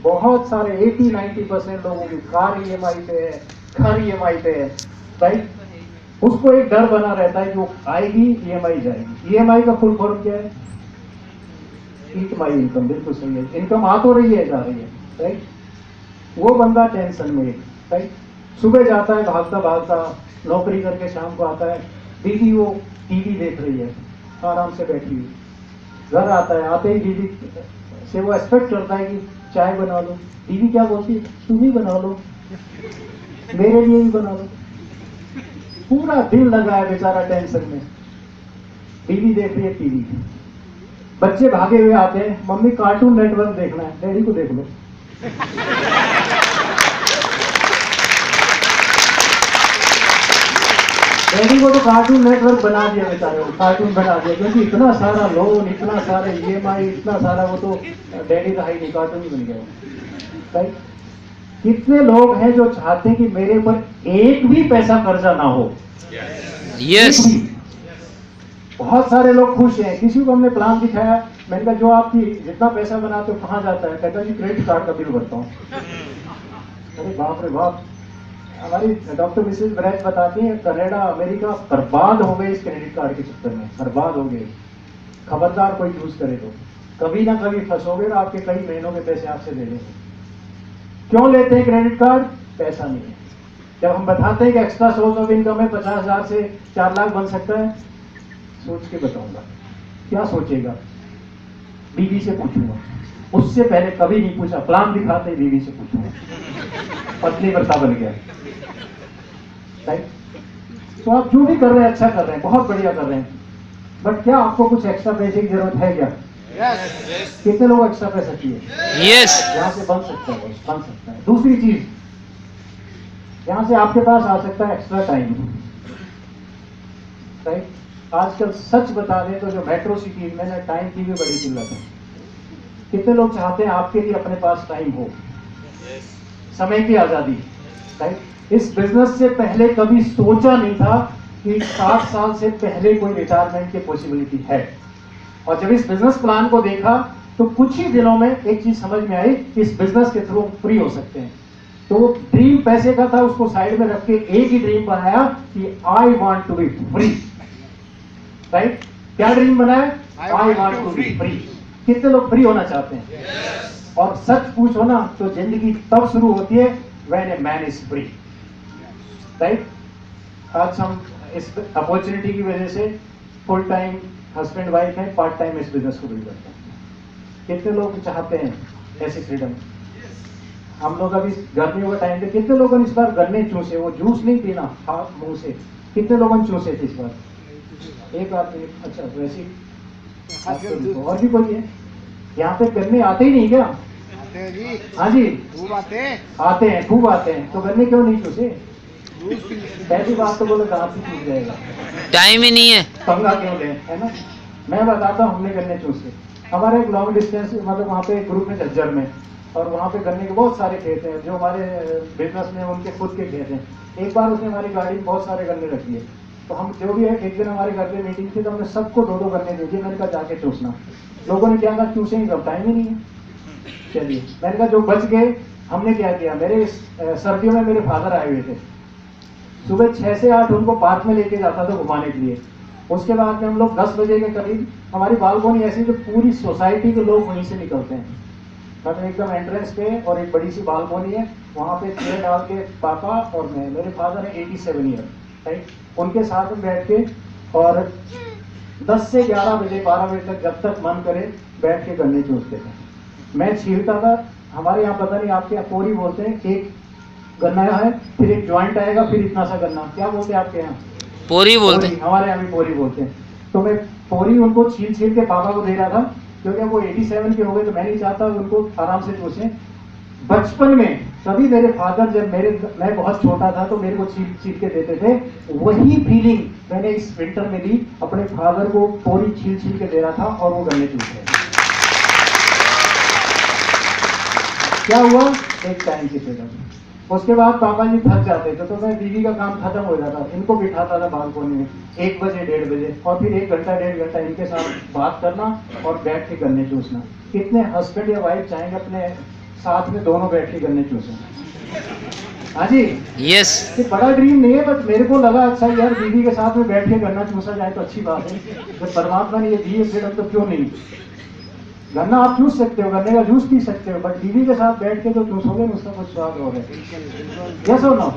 बहुत सारे 80-90% लोगों की कार ईएमआई पे है, घर ईएमआई पे है, राइट। उसको एक डर बना रहता है कि वो आएगी ईएमआई जाएगी। ईएमआई का फुल फॉर्म क्या है? ईट माई इनकम। बिल्कुल सही है, इनकम आ तो रही है जा रही है, राइट। वो बंदा टेंशन में, राइट। सुबह जाता है भागता भागता, नौकरी करके शाम को आता है, बीवी वो टीवी देख रही है आराम से बैठी हुई। घर आता है, आते ही बीवी से वो एक्सपेक्ट करता है कि चाय बना लो। बीवी क्या बोलती है? तुम ही बना लो, मेरे लिए ही बना लो। पूरा दिन लगा है बेचारा टेंशन में। बीवी देख रही है टीवी, बच्चे भागे हुए आते हैं, मम्मी कार्टून नेटवर्क देखना है, डैडी को देख लो। डैडी को तो कार्टून नेटवर्क बना दिया बेचारे, कार्टून बना दिया, क्योंकि इतना सारा लोन, इतना सारे ईएमआई, इतना सारा, वो तो डैडी का ही नहीं, कार्टून ही बन गया, राइट। कितने लोग हैं जो चाहते हैं कि मेरे ऊपर एक भी पैसा कर्जा ना हो? यस। बहुत सारे लोग खुश हैं। किसी को हमने प्लान दिखाया, मैंने कहा जो आपकी जितना पैसा बनाते हो कहाँ जाता है? कहता जी क्रेडिट कार्ड का बिल भरता हूँ। अरे बाप रे बाप। हमारी डॉक्टर मिसेज ब्रैज बताती हैं कनाडा अमेरिका बर्बाद हो गए इस क्रेडिट कार्ड के चक्कर में, बर्बाद हो गए। खबरदार कोई यूज करे तो कभी ना कभी फंसोगे और आपके कई महीनों के पैसे आपसे ले लेंगे। क्यों लेते हैं क्रेडिट कार्ड? पैसा नहीं है। जब हम बताते हैं कि एक्स्ट्रा सोर्स ऑफ इनकम है 50,000 से 4 लाख बन सकता है, सोच के बताऊंगा। क्या सोचेगा? बीवी से पूछूंगा, उससे पहले कभी नहीं पूछा। प्लान दिखाते बीवी से पूछूंगा, पत्नी व्रता बन गया, राइट। तो आप जो भी कर रहे हैं अच्छा कर रहे हैं, बहुत बढ़िया कर रहे हैं, बट क्या आपको कुछ एक्स्ट्रा पैसे की जरूरत है क्या? Yes. कितने लोग एक्स्ट्रा पैसा चाहिए? यस। यहाँ से बन सकता है, बन सकता है। दूसरी चीज, यहाँ से आपके पास आ सकता है एक्स्ट्रा टाइम, राइट। आजकल सच बता दें तो जो मेट्रो सिटी में ना, टाइम की भी बड़ी किल्लत है। कितने लोग चाहते हैं आपके लिए अपने पास टाइम हो, समय की आजादी, राइट। इस बिजनेस से पहले कभी सोचा नहीं था कि 60 साल से पहले कोई रिटायरमेंट की पॉसिबिलिटी है। और जब इस बिजनेस प्लान को देखा तो कुछ ही दिनों में एक चीज समझ में आई कि इस बिजनेस के थ्रू फ्री हो सकते हैं। तो वो ड्रीम पैसे का था, उसको साइड में रख के एक ही ड्रीम बनाया कि I want to be free, right. क्या ड्रीम बनाया? I want to be free. कितने लोग फ्री होना चाहते हैं? और सच पूछो ना तो जिंदगी तब शुरू होती है when a man is free, right. आज हम इस अपॉर्चुनिटी की वजह से फुल टाइम हस्बैंड वाइफ है, पार्ट टाइम इस बिजनेस को बिल्ड करते हैं। कितने लोग चाहते हैं ऐसी फ्रीडम? हम लोग अभी गर्मियों का टाइम पे कितने लोगों ने इस बार गन्ने चूसे, वो जूस नहीं पीना हाथ मुंह से, कितने लोगों ने चूसे थे इस बार? एक आदमी। अच्छा, वैसे और भी कोई है? यहाँ पे गन्ने आते ही नहीं क्या? आते हैं जी। हाँ जी, खूब आते हैं। आते हैं, खूब आते हैं। तो गन्ने क्यों नहीं चूसे? पहली बात तो बोले दांत ही टूट जाएगा, टाइम ही नहीं है। पंगा क्यों लें, है ना। मैं बताता हूँ हमने गन्ने चूसे। हमारे एक लॉन्ग डिस्टेंस, मतलब वहाँ पे एक ग्रुप में झज्जर में, और वहाँ पे गन्ने के बहुत सारे खेत हैं जो हमारे बिजनेस में उनके खुद के खेत हैं। एक बार उसने हमारी गाड़ी में बहुत सारे गन्ने रख दिए, तो हम जो भी है, एक दिन हमारे घर पे मीटिंग थी तो हमने सबको 2-2 गन्ने दे दिए। मैंने कहा जाके चूसना। लोगों ने क्या कहा, चूसेंगे कब, टाइम ही नहीं है। चलिए, मैंने कहा जो बच गए, हमने क्या किया, मेरे सर्दियों में मेरे फादर आए हुए थे, सुबह 6 से 8 उनको पार्क में लेके जाता था घुमाने के लिए। उसके बाद में हम लोग 10 बजे के करीब, हमारी बालकोनी ऐसी जो पूरी सोसाइटी के लोग वहीं से निकलते हैं, मतलब एकदम एंट्रेंस पे, और एक बड़ी सी बालकोनी है, वहाँ पे चेयर डाल के पापा और मैं, मेरे फादर है 87 ईयर, राइट, उनके साथ में बैठ के, और 10 से 11 बजे 12 बजे तक जब तक मन करे बैठ के गन्ने चूसते थे। मैं छीलता था। हमारे यहाँ पता नहीं आपके यहाँ पोरी बोलते हैं, एक गन्ना है, फिर एक ज्वाइंट आएगा, फिर इतना सा गन्ना, क्या बोलते हैं आपके यहाँ? पोरी बोलते हैं। हमारे यहाँ भी पोरी बोलते हैं। तो मैं पोरी उनको छील छील के पापा को दे रहा था, क्योंकि वो 87 के हो गए, तो मैं नहीं चाहता उनको आराम से चूसे। बचपन में कभी मेरे फादर, जब मैं बहुत छोटा था तो मेरे को छील छील के देते थे, वही फीलिंग मैंने इस विंटर में ली, अपने फादर को पोरी छील छील के दे रहा था और वो गन्ने चूस रहे थे। क्या हुआ? एक टाइम की फ्रीडम। उसके बाद पापा जी थक जाते थे तो मैं बीवी का काम खत्म हो जाता, इनको बिठाता था बालकोनी में 1 बजे 1:30 बजे, और फिर 1 घंटा 1.5 घंटा इनके साथ बात करना और बैठ के गन्ने चूसना। कितने हस्बैंड या वाइफ चाहेंगे अपने साथ में दोनों बैठ के गन्ने चूसे। हाँ जी, यस ये बड़ा ड्रीम नहीं है, बट मेरे को लगा अच्छा यार बीवी के साथ में बैठ के गन्ना चूसा जाए तो अच्छी बात है। जब परमात्मा ने ये दी है फ्रीडम तो क्यों नहीं। गन्ना आप चूस सकते हो, गन्ने का जूस पी सकते हो, बट बीवी के साथ बैठ के जो चूसोगे उसका कुछ स्वाद और है। यस और नो?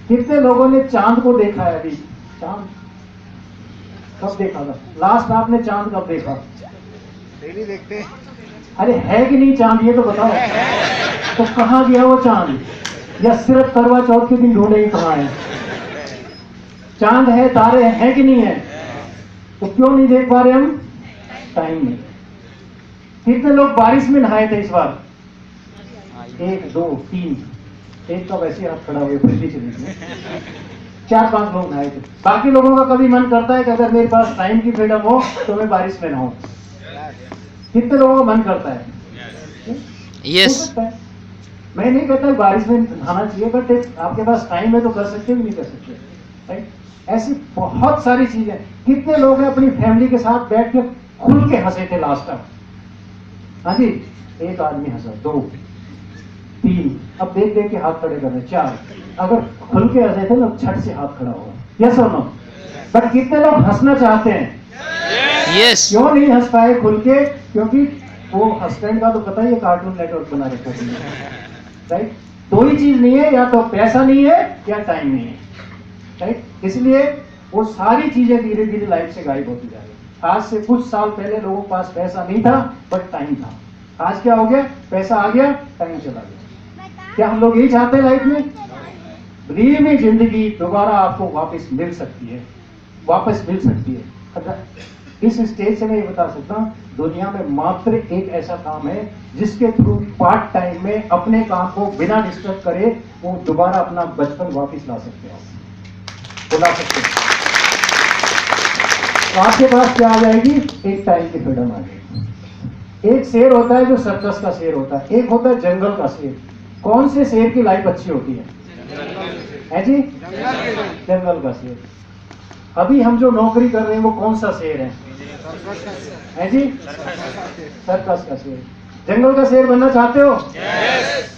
कितने लोगों ने चांद को देखा है अभी? चांद कब देखा था लास्ट? आपने चांद कब देखा? डेली देखते हैं। अरे है कि नहीं चांद, ये तो बताओ। तो कहाँ गया वो चांद? या सिर्फ करवा चौथ के दिन ढूंढे ही कहाँ है? चांद है, तारे हैं कि नहीं है? तो क्यों नहीं देख पा रहे हम? टाइम नहीं। कितने लोग बारिश में नहाए थे इस बार? 1 2 3, एक का वैसे हाथ खड़ा हुए पहली चली थी। 4-5 लोग नहाए थे। बाकी लोगों का कभी मन करता है कि अगर मेरे पास टाइम की फ्रीडम हो तो मैं बारिश में नहाऊं? कितने लोगों का मन करता है? यस मैं नहीं कहता बारिश में नहाना चाहिए, बट आपके पास टाइम है तो कर सकते भी नहीं कर सकते, राइट? ऐसी बहुत सारी चीजें। कितने लोग हैं अपनी फैमिली के साथ बैठ के खुल के हंसे थे लास्ट टाइम? हाँ जी, 1 आदमी हंसा, 2 3, अब देख देख के हाथ खड़े कर रहे, 4। अगर खुल के हंसे थे ना झट से हाथ खड़ा होगा। यस और नो? बट कितने लोग हंसना चाहते हैं? यस क्यों नहीं हंस पाए खुल के? क्योंकि वो हस्बैंड का तो पता ही है, कार्टून नेटवर्क बना रखा है, राइट? 2 ही चीज नहीं है, या तो पैसा नहीं है या टाइम नहीं है, राइट? इसलिए वो सारी चीजें धीरे धीरे लाइफ से गायब होती जा रही है। आज से कुछ साल पहले लोगों के पास पैसा नहीं था बट टाइम था। आज क्या हो गया? पैसा आ गया, टाइम चला गया। क्या हम लोग यही चाहते हैं लाइफ में? बिलीव मी, जिंदगी दोबारा आपको वापस मिल सकती है, वापस मिल सकती है। अगर इस स्टेज से मैं ये बता सकता हूँ, दुनिया में मात्र एक ऐसा काम है जिसके थ्रू पार्ट टाइम में अपने काम को बिना डिस्टर्ब करे वो दोबारा अपना बचपन वापस ला सकते हो, बुला सकते हो। तो आपके पास क्या आ जाएगी? एक टाइम की फ्रीडम आ जाएगी। एक शेर होता है जो सर्कस का शेर होता है, एक होता है जंगल का शेर। कौन से शेर की लाइफ अच्छी होती है जी? जंगल का शेर। अभी हम जो नौकरी कर रहे हैं वो कौन सा शेर है जी? सर्कस का शेर। जंगल का शेर बनना चाहते हो?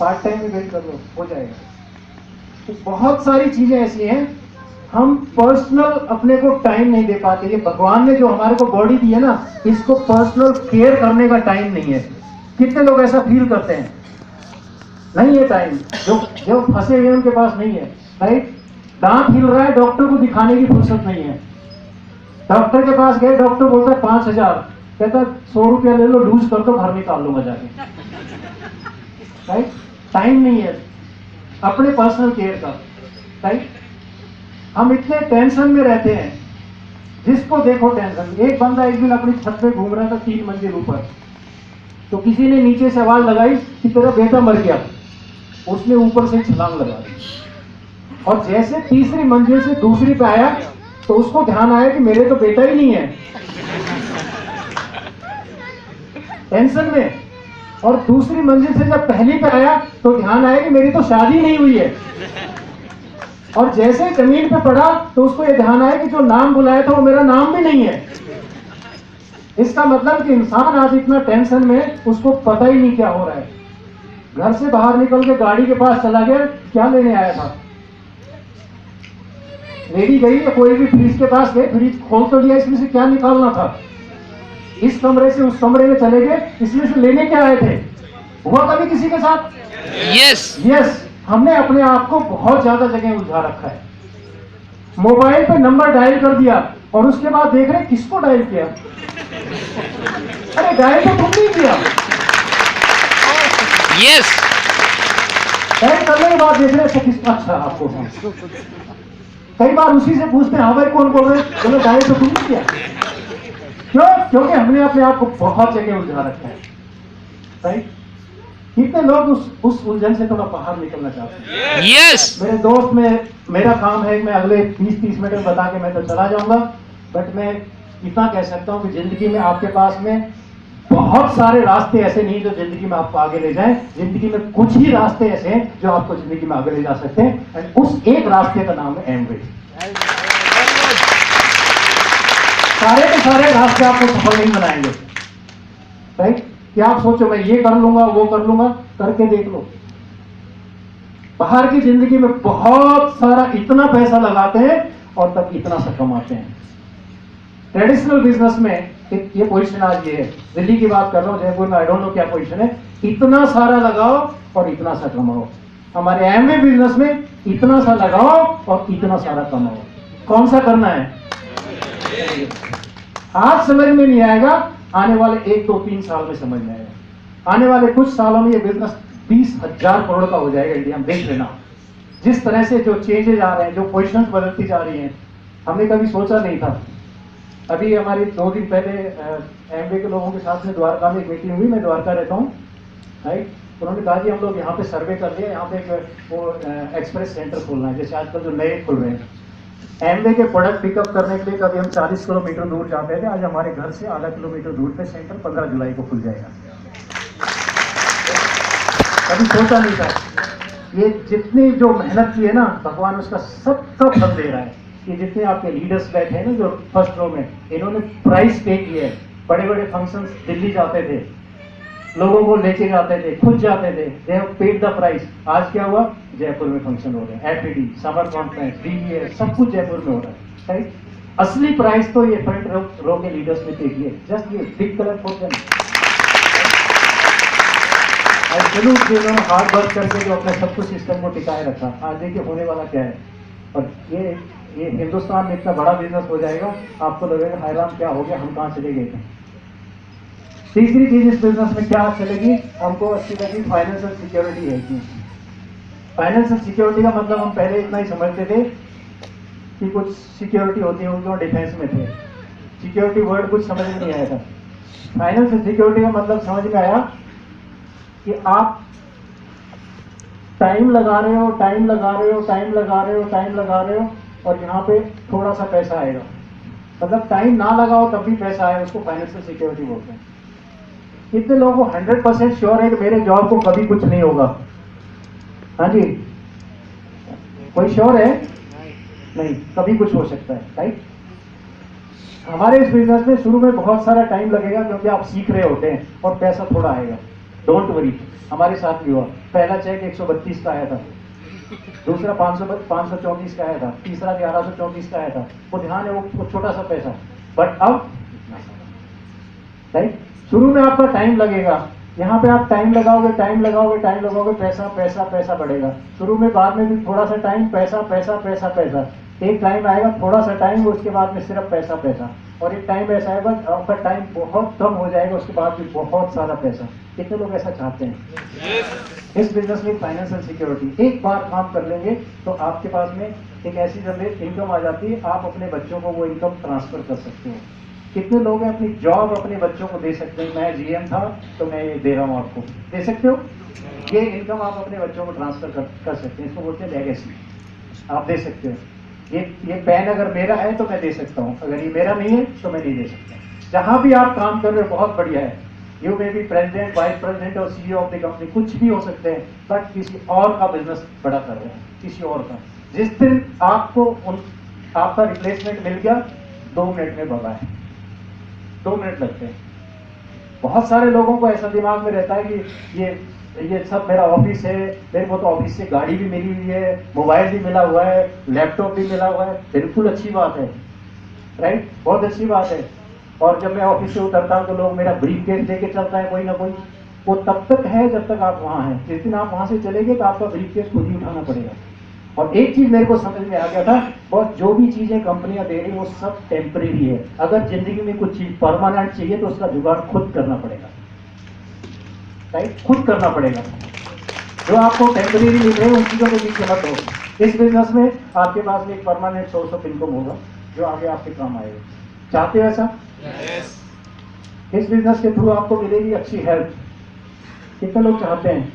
पार्ट टाइम में वेट कर लो, हो जाएगा। तो बहुत सारी चीजें ऐसी हैं, हम पर्सनल अपने को टाइम नहीं दे पाते। ये भगवान ने जो हमारे को बॉडी दी है ना, इसको पर्सनल केयर करने का टाइम नहीं है। कितने लोग ऐसा फील करते हैं? नहीं है टाइम। जो फंसे हुए उनके पास नहीं है, राइट? दांत हिल रहा है, डॉक्टर को दिखाने की फुर्सत नहीं है। डॉक्टर के पास गए, डॉक्टर बोलता है 5000, कहता 100 रुपया ले लो, लूज कर दो, घर निकाल लूंगा जाके, राइट? टाइम नहीं है अपने पर्सनल केयर का, राइट? हम इतने टेंशन में रहते हैं, जिसको देखो टेंशन। एक बंदा एक दिन अपनी छत पे घूम रहा था 3 मंजिल ऊपर, तो किसी ने नीचे से आवाज लगाई कि तेरा बेटा मर गया। उसने ऊपर से छलांग लगा दी, और जैसे तीसरी मंजिल से दूसरी पे आया तो उसको ध्यान आया कि मेरे तो बेटा ही नहीं है, टेंशन में। और दूसरी मंजिल से जब पहली पे आया तो ध्यान आया कि मेरी तो शादी नहीं हुई है। और जैसे जमीन पे पड़ा तो उसको ये ध्यान आया कि जो नाम बुलाया था वो मेरा नाम भी नहीं है। इसका मतलब कि इंसान आज इतना टेंशन में, उसको पता ही नहीं क्या हो रहा है। घर से बाहर निकल के गाड़ी के पास चला गया, क्या लेने आया था? लेडी गई या कोई भी फ्रिज के पास गए, फ्रिज खोल तो लिया, इसमें से क्या निकालना था? इस कमरे से उस कमरे में चले गए, इसमें से लेने क्या आए थे? हुआ कभी किसी के साथ? यस। हमने अपने आप को बहुत ज्यादा जगह उलझा रखा है। मोबाइल पे नंबर डायल कर दिया और उसके बाद देख रहे किसको डायल किया। अरे डायल तो तुम नहीं किया। यस डायल करने के बाद देख रहे थे किसका। अच्छा आपको कई बार उसी से पूछते हैं, हाँ भाई कौन बोल रहे? बोले डायल तो तुम नहीं किया। क्यों? क्योंकि हमने अपने आप को बहुत जगह उलझा रखा है, राइट? कितने लोग उस उलझन से थोड़ा बाहर निकलना चाहते हैं? यस मेरे दोस्त में मेरा काम है, मैं अगले 20-30 मिनट में बता के मैं तो चला जाऊंगा, बट मैं इतना कह सकता हूं कि जिंदगी में आपके पास में बहुत सारे रास्ते ऐसे नहीं जो जिंदगी में आपको आगे ले जाएं। जिंदगी में कुछ ही रास्ते ऐसे हैं जो आपको जिंदगी में आगे ले जा सकते हैं, एंड उस एक रास्ते का नाम है एमवे। सारे के सारे रास्ते आपको सफल नहीं बनाएंगे, राइट? कि आप सोचो मैं ये कर लूंगा वो कर लूंगा, करके देख लो। बाहर की जिंदगी में बहुत सारा इतना पैसा लगाते हैं और तब इतना सा कमाते हैं। ट्रेडिशनल बिजनेस में ये पोजीशन आज ये है, दिल्ली की बात कर रहा हूँ, जयपुर में आई डोंट नो क्या पोजीशन है, इतना सारा लगाओ और इतना सा कमाओ। हमारे एमवे बिजनेस में इतना सा लगाओ और इतना सारा कमाओ। कौन सा करना है? आज समझ में नहीं आएगा, आने वाले 1, 2, 3 साल में समझ में आएगा। आने वाले कुछ सालों में ये बिजनेस 20,000 करोड़ का हो जाएगा इंडिया में, देख लेना। जिस तरह से जो चेंजेज आ रहे हैं, जो पोजीशंस बदलती जा रही हैं, हमने कभी सोचा नहीं था। अभी हमारी 2 दिन पहले एमवे के लोगों के साथ में द्वारका में एक मीटिंग हुई, मैं द्वारका रहता हूँ, राइट। उन्होंने कहा कि हम लोग यहाँ पे सर्वे कर लिए, यहाँ पे एक वो एक्सप्रेस सेंटर खोलना है, जैसे आजकल जो नए खुल रहे हैं। एमवे के प्रोडक्ट पिकअप करने के लिए कभी हम 40 किलोमीटर दूर जाते थे, आज हमारे घर से आधा किलोमीटर दूर पे सेंटर 15 जुलाई को खुल जाएगा। कभी सोचा नहीं था। ये जितनी जो मेहनत की है ना, भगवान उसका सबका फल दे रहा है। कि जितने आपके लीडर्स बैठे हैं ना जो फर्स्ट रो में, इन्होंने प्राइस पे किया है। बड़े बड़े फंक्शंस दिल्ली जाते थे, लोगों को लेके जाते थे, खुद जाते थे, they have paid the price. आज क्या हुआ? जयपुर में फंक्शन हो रहे हैं, एफईडी, समर कॉन्फ्रेंस, डीबीएस, सब कुछ जयपुर में हो रहा है, राइट। असली प्राइस तो ये फ्रंट रो के लीडर्स ने पे किए, जस्ट ये बिग कलर फॉर देम। और चलो जिन्होंने हार्ड वर्क करके जो अपने सब कुछ सिस्टम को टिकाए रखा, आज देखिए होने वाला क्या है। और ये हिंदुस्तान में इतना बड़ा बिजनेस हो जाएगा, आपको लगेगा हैरान क्या हो गया, हम कहाँ चले गए थे। तीसरी चीज इस बिजनेस में क्या चलेगी, हमको अच्छी लगी, फाइनेंशियल सिक्योरिटी है। फाइनेंशियल सिक्योरिटी का मतलब हम पहले इतना ही समझते थे कि कुछ सिक्योरिटी होती है, उनको डिफेंस में थे। सिक्योरिटी वर्ड कुछ समझ में नहीं आया था। फाइनेंशियल सिक्योरिटी का मतलब समझ में आया कि आप टाइम लगा रहे हो, टाइम लगा रहे हो, टाइम लगा रहे हो, टाइम लगा रहे हो, और यहाँ पे थोड़ा सा पैसा आएगा। मतलब टाइम ना लगाओ तब भी पैसा आएगा, उसको फाइनेंशियल सिक्योरिटी बोलते हैं। कितने लोगों को 100% श्योर है कि मेरे जॉब को कभी कुछ नहीं होगा? हाँ जी, कोई श्योर है? नहीं, कभी कुछ हो सकता है, राइट। हमारे इस बिजनेस में शुरू में बहुत सारा टाइम लगेगा, क्योंकि आप सीख रहे होते हैं और पैसा थोड़ा आएगा। डोंट वरी, हमारे साथ भी हुआ। पहला चेक 132 का आया था, दूसरा 534 का आया था, तीसरा 1134 का आया था। वो ध्यान है, वो छोटा सा पैसा, बट अब राइट। शुरू में आपका टाइम लगेगा, यहाँ पे आप टाइम लगाओगे, टाइम लगाओगे, टाइम लगाओगे, पैसा पैसा पैसा बढ़ेगा। शुरू में, बाद में भी थोड़ा सा टाइम, पैसा पैसा पैसा पैसा। एक टाइम आएगा थोड़ा सा टाइम, उसके बाद में सिर्फ पैसा पैसा। और एक टाइम ऐसा आएगा आपका टाइम बहुत कम हो जाएगा, उसके बाद भी बहुत सारा पैसा। कितने लोग ऐसा चाहते हैं? इस बिजनेस में फाइनेंशियल सिक्योरिटी, एक बार काम कर लेंगे तो आपके पास में एक ऐसी जनरेट इनकम आ जाती है, आप अपने बच्चों को वो इनकम ट्रांसफर कर सकते हो। कितने लोग हैं अपनी जॉब अपने बच्चों को दे सकते हैं? मैं जीएम था तो मैं ये दे रहा हूँ, आपको दे सकते हो। ये इनकम आप अपने बच्चों को ट्रांसफर कर सकते हैं, इसको बोलते हैं लेगेसी। आप दे सकते हो। ये पेन अगर मेरा है तो मैं दे सकता हूँ, अगर ये मेरा नहीं है तो मैं नहीं दे सकता। जहाँ भी आप काम कर रहे हो बहुत बढ़िया है, you may be president, vice president और सीईओ ऑफ द कंपनी, कुछ भी हो सकते हैं, बट किसी और का बिजनेस बड़ा कर रहे हैं, किसी और का। जिस दिन आपको आपका रिप्लेसमेंट मिल गया, 2 मिनट में भगा है, 2 मिनट लगते हैं। बहुत सारे लोगों को ऐसा दिमाग में रहता है कि ये सब मेरा ऑफिस है, मेरे को तो ऑफिस से गाड़ी भी मिली हुई है, मोबाइल भी मिला हुआ है, लैपटॉप भी मिला हुआ है। बिल्कुल अच्छी बात है, राइट, बहुत अच्छी बात है। और जब मैं ऑफिस से उतरता हूँ तो लोग मेरा ब्रीफकेस लेके चलता है कोई ना कोई। वो तब तक है जब तक आप वहाँ हैं। जिस दिन आप वहाँ से चलेंगे तो आपका ब्रीफकेस खुद ही उठाना पड़ेगा। और एक चीज मेरे को समझ में आ गया था, और जो भी चीजें कंपनियां दे रही वो सब टेम्परेरी है। अगर जिंदगी में कुछ चीज परमानेंट चाहिए तो उसका जुगाड़ खुद करना पड़ेगा, राइट, खुद करना पड़ेगा। जो आपको टेम्परेरी मिल रहे हैं उन चीजों के पीछे मत हो। इस बिजनेस में आपके पास में एक परमानेंट सोर्स ऑफ इनकम होगा जो आगे आपके काम आएगा। चाहते हो ऐसा? yes. इस बिजनेस के थ्रू आपको मिलेगी अच्छी हेल्थ। कितने लोग चाहते हैं?